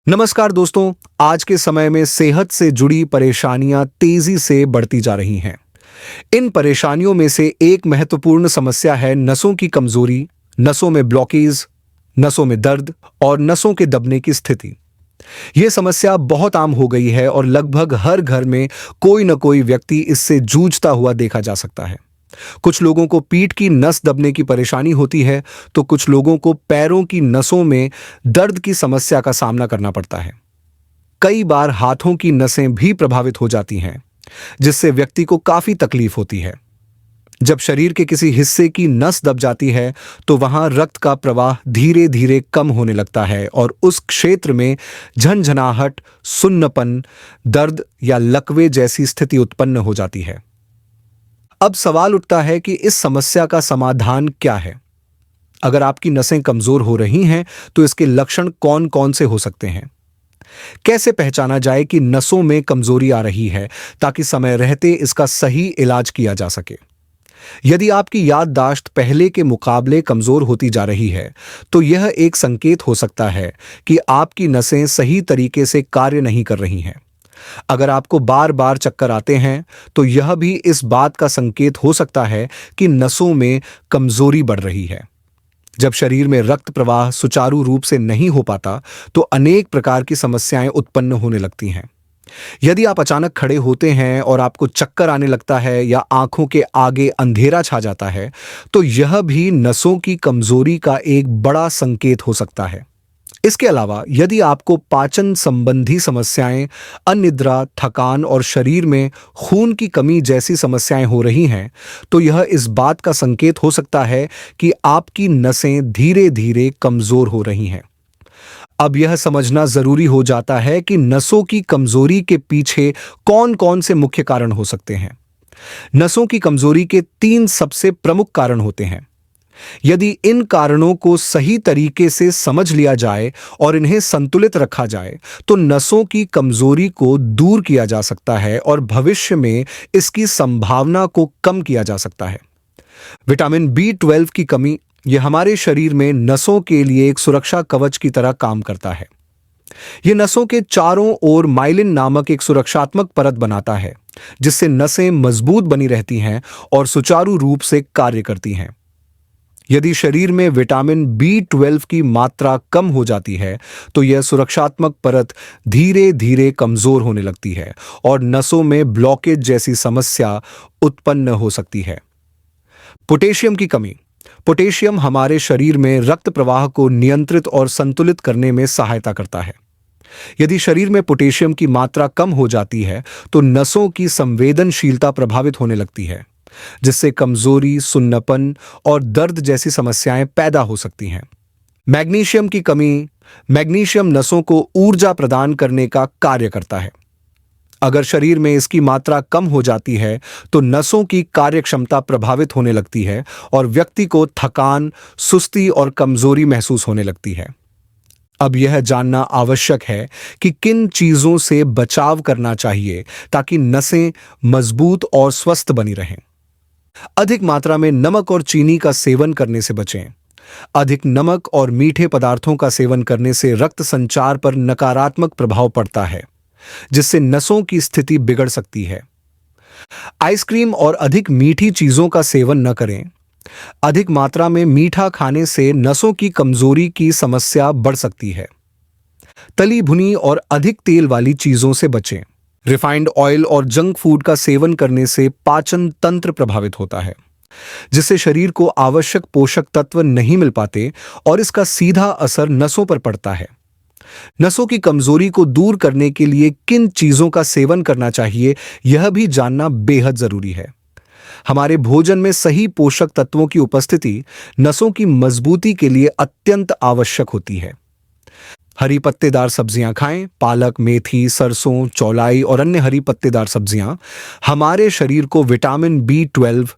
नमस्कार दोस्तों। आज के समय में सेहत से जुड़ी परेशानियां तेजी से बढ़ती जा रही हैं। इन परेशानियों में से एक महत्वपूर्ण समस्या है नसों की कमजोरी, नसों में ब्लॉकेज, नसों में दर्द और नसों के दबने की स्थिति। यह समस्या बहुत आम हो गई है और लगभग हर घर में कोई न कोई व्यक्ति इससे जूझता हुआ देखा जा सकता है। कुछ लोगों को पीठ की नस दबने की परेशानी होती है, तो कुछ लोगों को पैरों की नसों में दर्द की समस्या का सामना करना पड़ता है। कई बार हाथों की नसें भी प्रभावित हो जाती हैं, जिससे व्यक्ति को काफी तकलीफ होती है। जब शरीर के किसी हिस्से की नस दब जाती है, तो वहां रक्त का प्रवाह धीरे धीरे कम होने लगता है और उस क्षेत्र में झंझनाहट, सुन्नपन, दर्द या लकवे जैसी स्थिति उत्पन्न हो जाती है। अब सवाल उठता है कि इस समस्या का समाधान क्या है? अगर आपकी नसें कमजोर हो रही हैं, तो इसके लक्षण कौन कौन से हो सकते हैं? कैसे पहचाना जाए कि नसों में कमजोरी आ रही है, ताकि समय रहते इसका सही इलाज किया जा सके? यदि आपकी याददाश्त पहले के मुकाबले कमजोर होती जा रही है, तो यह एक संकेत हो सकता है कि आपकी नसें सही तरीके से कार्य नहीं कर रही हैं। अगर आपको बार बार चक्कर आते हैं, तो यह भी इस बात का संकेत हो सकता है कि नसों में कमजोरी बढ़ रही है। जब शरीर में रक्त प्रवाह सुचारू रूप से नहीं हो पाता, तो अनेक प्रकार की समस्याएं उत्पन्न होने लगती हैं। यदि आप अचानक खड़े होते हैं और आपको चक्कर आने लगता है या आंखों के आगे अंधेरा छा जाता है, तो यह भी नसों की कमजोरी का एक बड़ा संकेत हो सकता है। इसके अलावा यदि आपको पाचन संबंधी समस्याएं, अनिद्रा, थकान और शरीर में खून की कमी जैसी समस्याएं हो रही हैं, तो यह इस बात का संकेत हो सकता है कि आपकी नसें धीरे धीरे कमजोर हो रही हैं। अब यह समझना जरूरी हो जाता है कि नसों की कमजोरी के पीछे कौन कौन से मुख्य कारण हो सकते हैं। नसों की कमजोरी के 3 सबसे प्रमुख कारण होते हैं। यदि इन कारणों को सही तरीके से समझ लिया जाए और इन्हें संतुलित रखा जाए, तो नसों की कमजोरी को दूर किया जा सकता है और भविष्य में इसकी संभावना को कम किया जा सकता है। विटामिन B12 की कमी यह हमारे शरीर में नसों के लिए एक सुरक्षा कवच की तरह काम करता है। यह नसों के चारों ओर माइलिन नामक एक सुरक्षात्मक परत बनाता है, जिससे नसें मजबूत बनी रहती हैं और सुचारू रूप से कार्य करती हैं। यदि शरीर में विटामिन B12 की मात्रा कम हो जाती है, तो यह सुरक्षात्मक परत धीरे धीरे कमजोर होने लगती है और नसों में ब्लॉकेज जैसी समस्या उत्पन्न हो सकती है। पोटेशियम की कमी। पोटेशियम हमारे शरीर में रक्त प्रवाह को नियंत्रित और संतुलित करने में सहायता करता है। यदि शरीर में पोटेशियम की मात्रा कम हो जाती है, तो नसों की संवेदनशीलता प्रभावित होने लगती है, जिससे कमजोरी, सुन्नपन और दर्द जैसी समस्याएं पैदा हो सकती हैं। मैग्नीशियम की कमी। मैग्नीशियम नसों को ऊर्जा प्रदान करने का कार्य करता है। अगर शरीर में इसकी मात्रा कम हो जाती है, तो नसों की कार्यक्षमता प्रभावित होने लगती है और व्यक्ति को थकान, सुस्ती और कमजोरी महसूस होने लगती है। अब यह जानना आवश्यक है कि किन चीजों से बचाव करना चाहिए, ताकि नसें मजबूत और स्वस्थ बनी रहें। अधिक मात्रा में नमक और चीनी का सेवन करने से बचें। अधिक नमक और मीठे पदार्थों का सेवन करने से रक्त संचार पर नकारात्मक प्रभाव पड़ता है, जिससे नसों की स्थिति बिगड़ सकती है। आइसक्रीम और अधिक मीठी चीजों का सेवन न करें। अधिक मात्रा में मीठा खाने से नसों की कमजोरी की समस्या बढ़ सकती है। तली भुनी और अधिक तेल वाली चीजों से बचें। रिफाइंड ऑयल और जंक फूड का सेवन करने से पाचन तंत्र प्रभावित होता है, जिससे शरीर को आवश्यक पोषक तत्व नहीं मिल पाते और इसका सीधा असर नसों पर पड़ता है। नसों की कमजोरी को दूर करने के लिए किन चीजों का सेवन करना चाहिए, यह भी जानना बेहद जरूरी है। हमारे भोजन में सही पोषक तत्वों की उपस्थिति नसों की मजबूती के लिए अत्यंत आवश्यक होती है। हरी पत्तेदार सब्जियां खाएं। पालक, मेथी, सरसों, चौलाई और अन्य हरी पत्तेदार सब्जियां हमारे शरीर को vitamin B12,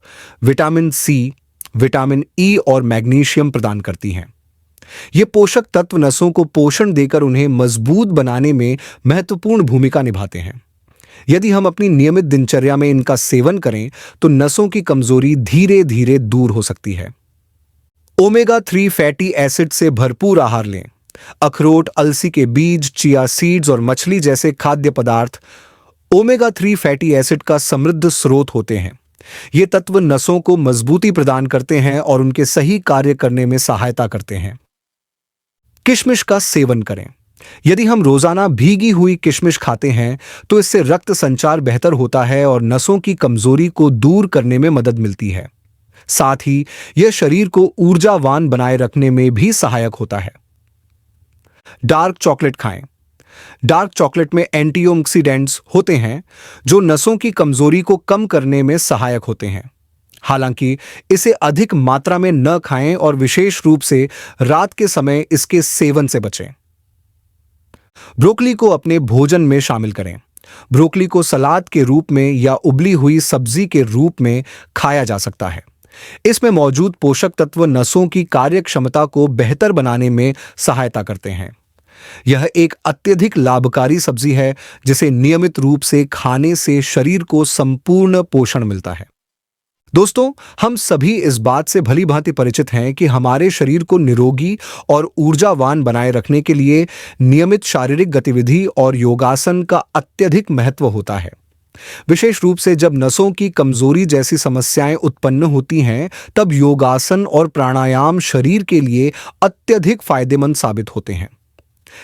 vitamin C, vitamin E और मैग्नीशियम प्रदान करती हैं। ये पोषक तत्व नसों को पोषण देकर उन्हें मजबूत बनाने में महत्वपूर्ण भूमिका निभाते हैं। यदि हम अपनी नियमित दिनचर्या में इनका सेवन करें, तो नसों की कमजोरी धीरे धीरे दूर हो सकती है। ओमेगा 3 फैटी एसिड से भरपूर आहार लें। अखरोट, अलसी के बीज, चिया सीड्स और मछली जैसे खाद्य पदार्थ ओमेगा 3 फैटी एसिड का समृद्ध स्रोत होते हैं। ये तत्व नसों को मजबूती प्रदान करते हैं और उनके सही कार्य करने में सहायता करते हैं। किशमिश का सेवन करें। यदि हम रोजाना भीगी हुई किशमिश खाते हैं तो इससे रक्त संचार बेहतर होता है और नसों की कमजोरी को दूर करने में मदद मिलती है। साथ ही यह शरीर को ऊर्जावान बनाए रखने में भी सहायक होता है। डार्क चॉकलेट खाएं। डार्क चॉकलेट में एंटीऑक्सीडेंट्स होते हैं जो नसों की कमजोरी को कम करने में सहायक होते हैं। हालांकि इसे अधिक मात्रा में न खाएं और विशेष रूप से रात के समय इसके सेवन से बचें। ब्रोकली को अपने भोजन में शामिल करें। ब्रोकली को सलाद के रूप में या उबली हुई सब्जी के रूप में खाया जा सकता है। इसमें मौजूद पोषक तत्व नसों की कार्यक्षमता को बेहतर बनाने में सहायता करते हैं। यह एक अत्यधिक लाभकारी सब्जी है जिसे नियमित रूप से खाने से शरीर को संपूर्ण पोषण मिलता है। दोस्तों, हम सभी इस बात से भली भांति परिचित हैं कि हमारे शरीर को निरोगी और ऊर्जावान बनाए रखने के लिए नियमित शारीरिक गतिविधि और योगासन का अत्यधिक महत्व होता है। विशेष रूप से जब नसों की कमजोरी जैसी समस्याएं उत्पन्न होती हैं, तब योगासन और प्राणायाम शरीर के लिए अत्यधिक फायदेमंद साबित होते हैं।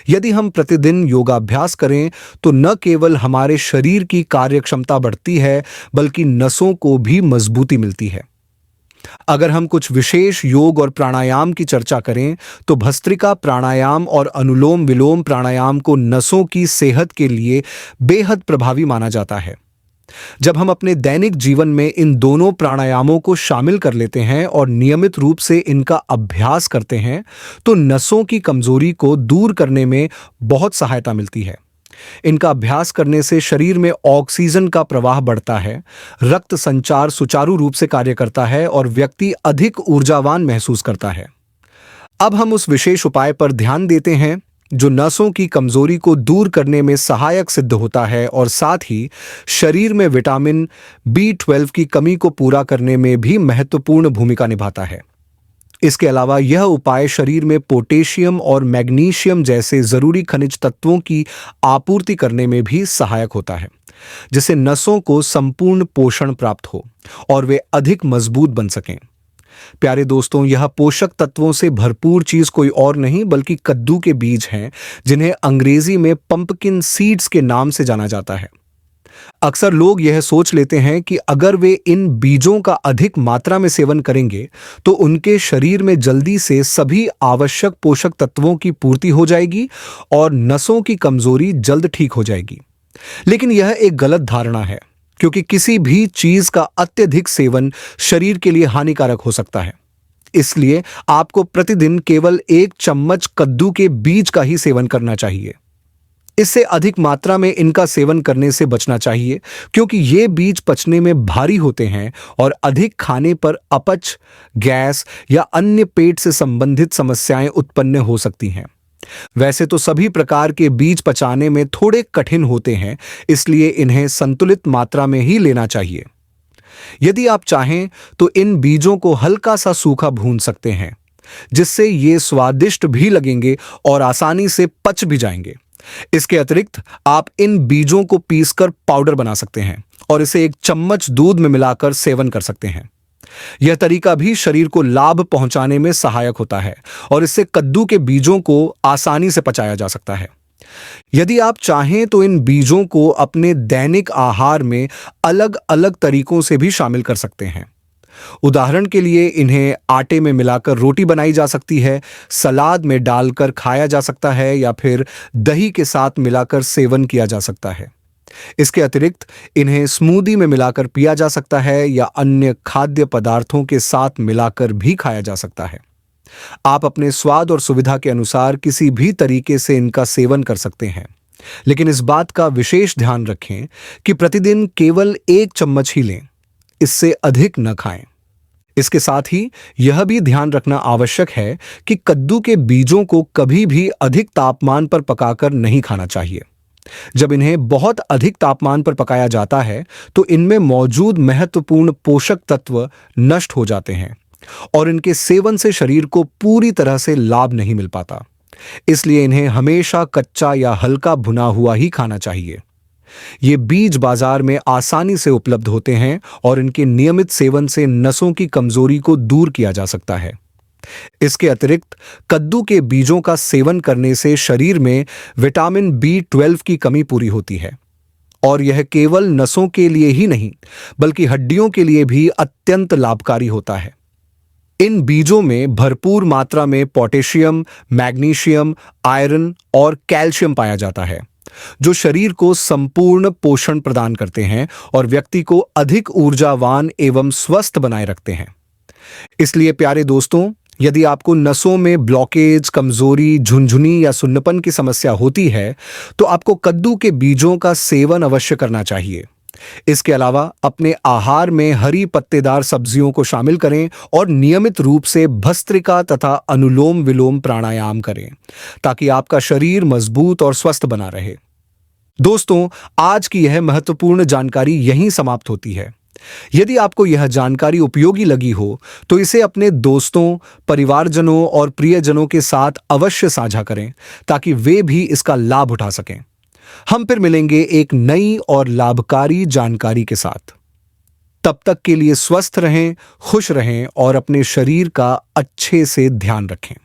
यदि हम प्रतिदिन योगाभ्यास करें तो न केवल हमारे शरीर की कार्यक्षमता बढ़ती है बल्कि नसों को भी मजबूती मिलती है। अगर हम कुछ विशेष योग और प्राणायाम की चर्चा करें तो भस्त्रिका प्राणायाम और अनुलोम विलोम प्राणायाम को नसों की सेहत के लिए बेहद प्रभावी माना जाता है। जब हम अपने दैनिक जीवन में इन दोनों प्राणायामों को शामिल कर लेते हैं और नियमित रूप से इनका अभ्यास करते हैं तो नसों की कमजोरी को दूर करने में बहुत सहायता मिलती है। इनका अभ्यास करने से शरीर में ऑक्सीजन का प्रवाह बढ़ता है, रक्त संचार सुचारू रूप से कार्य करता है और व्यक्ति अधिक ऊर्जावान महसूस करता है। अब हम उस विशेष उपाय पर ध्यान देते हैं जो नसों की कमजोरी को दूर करने में सहायक सिद्ध होता है और साथ ही शरीर में विटामिन B12 की कमी को पूरा करने में भी महत्वपूर्ण भूमिका निभाता है। इसके अलावा यह उपाय शरीर में पोटेशियम और मैग्नीशियम जैसे जरूरी खनिज तत्वों की आपूर्ति करने में भी सहायक होता है, जिससे नसों को संपूर्ण पोषण प्राप्त हो और वे अधिक मजबूत बन सकें। प्यारे दोस्तों, यह पोषक तत्वों से भरपूर चीज कोई और नहीं बल्कि कद्दू के बीज हैं, जिन्हें अंग्रेजी में पंपकिन सीड्स के नाम से जाना जाता है। अक्सर लोग यह सोच लेते हैं कि अगर वे इन बीजों का अधिक मात्रा में सेवन करेंगे तो उनके शरीर में जल्दी से सभी आवश्यक पोषक तत्वों की पूर्ति हो जाएगी और नसों की कमजोरी जल्द ठीक हो जाएगी। लेकिन यह एक गलत धारणा है, क्योंकि किसी भी चीज का अत्यधिक सेवन शरीर के लिए हानिकारक हो सकता है। इसलिए आपको प्रतिदिन केवल 1 चम्मच कद्दू के बीज का ही सेवन करना चाहिए। इससे अधिक मात्रा में इनका सेवन करने से बचना चाहिए, क्योंकि ये बीज पचने में भारी होते हैं और अधिक खाने पर अपच, गैस या अन्य पेट से संबंधित समस्याएं उत्पन्न हो सकती हैं। वैसे तो सभी प्रकार के बीज पचाने में थोड़े कठिन होते हैं, इसलिए इन्हें संतुलित मात्रा में ही लेना चाहिए। यदि आप चाहें तो इन बीजों को हल्का सा सूखा भून सकते हैं, जिससे ये स्वादिष्ट भी लगेंगे और आसानी से पच भी जाएंगे। इसके अतिरिक्त आप इन बीजों को पीसकर पाउडर बना सकते हैं और इसे 1 चम्मच दूध में मिलाकर सेवन कर सकते हैं। यह तरीका भी शरीर को लाभ पहुंचाने में सहायक होता है और इससे कद्दू के बीजों को आसानी से पचाया जा सकता है। यदि आप चाहें तो इन बीजों को अपने दैनिक आहार में अलग अलग तरीकों से भी शामिल कर सकते हैं। उदाहरण के लिए इन्हें आटे में मिलाकर रोटी बनाई जा सकती है, सलाद में डालकर खाया जा सकता है या फिर दही के साथ मिलाकर सेवन किया जा सकता है। इसके अतिरिक्त इन्हें स्मूदी में मिलाकर पिया जा सकता है या अन्य खाद्य पदार्थों के साथ मिलाकर भी खाया जा सकता है। आप अपने स्वाद और सुविधा के अनुसार किसी भी तरीके से इनका सेवन कर सकते हैं, लेकिन इस बात का विशेष ध्यान रखें कि प्रतिदिन केवल 1 चम्मच ही लें, इससे अधिक न खाएं। इसके साथ ही यह भी ध्यान रखना आवश्यक है कि कद्दू के बीजों को कभी भी अधिक तापमान पर पकाकर नहीं खाना चाहिए। जब इन्हें बहुत अधिक तापमान पर पकाया जाता है तो इनमें मौजूद महत्वपूर्ण पोषक तत्व नष्ट हो जाते हैं और इनके सेवन से शरीर को पूरी तरह से लाभ नहीं मिल पाता। इसलिए इन्हें हमेशा कच्चा या हल्का भुना हुआ ही खाना चाहिए। ये बीज बाजार में आसानी से उपलब्ध होते हैं और इनके नियमित सेवन से नसों की कमजोरी को दूर किया जा सकता है। इसके अतिरिक्त कद्दू के बीजों का सेवन करने से शरीर में विटामिन B12 की कमी पूरी होती है और यह केवल नसों के लिए ही नहीं बल्कि हड्डियों के लिए भी अत्यंत लाभकारी होता है। इन बीजों में भरपूर मात्रा में पोटेशियम, मैग्नीशियम, आयरन और कैल्शियम पाया जाता है, जो शरीर को संपूर्ण पोषण प्रदान करते हैं और व्यक्ति को अधिक ऊर्जावान एवं स्वस्थ बनाए रखते हैं। इसलिए प्यारे दोस्तों, यदि आपको नसों में ब्लॉकेज, कमजोरी, झुनझुनी या सुन्नपन की समस्या होती है, तो आपको कद्दू के बीजों का सेवन अवश्य करना चाहिए। इसके अलावा अपने आहार में हरी पत्तेदार सब्जियों को शामिल करें और नियमित रूप से भस्त्रिका तथा अनुलोम विलोम प्राणायाम करें, ताकि आपका शरीर मजबूत और स्वस्थ बना रहे। दोस्तों, आज की यह महत्वपूर्ण जानकारी यहीं समाप्त होती है। यदि आपको यह जानकारी उपयोगी लगी हो तो इसे अपने दोस्तों, परिवारजनों और प्रियजनों के साथ अवश्य साझा करें, ताकि वे भी इसका लाभ उठा सकें। हम फिर मिलेंगे एक नई और लाभकारी जानकारी के साथ। तब तक के लिए स्वस्थ रहें, खुश रहें और अपने शरीर का अच्छे से ध्यान रखें।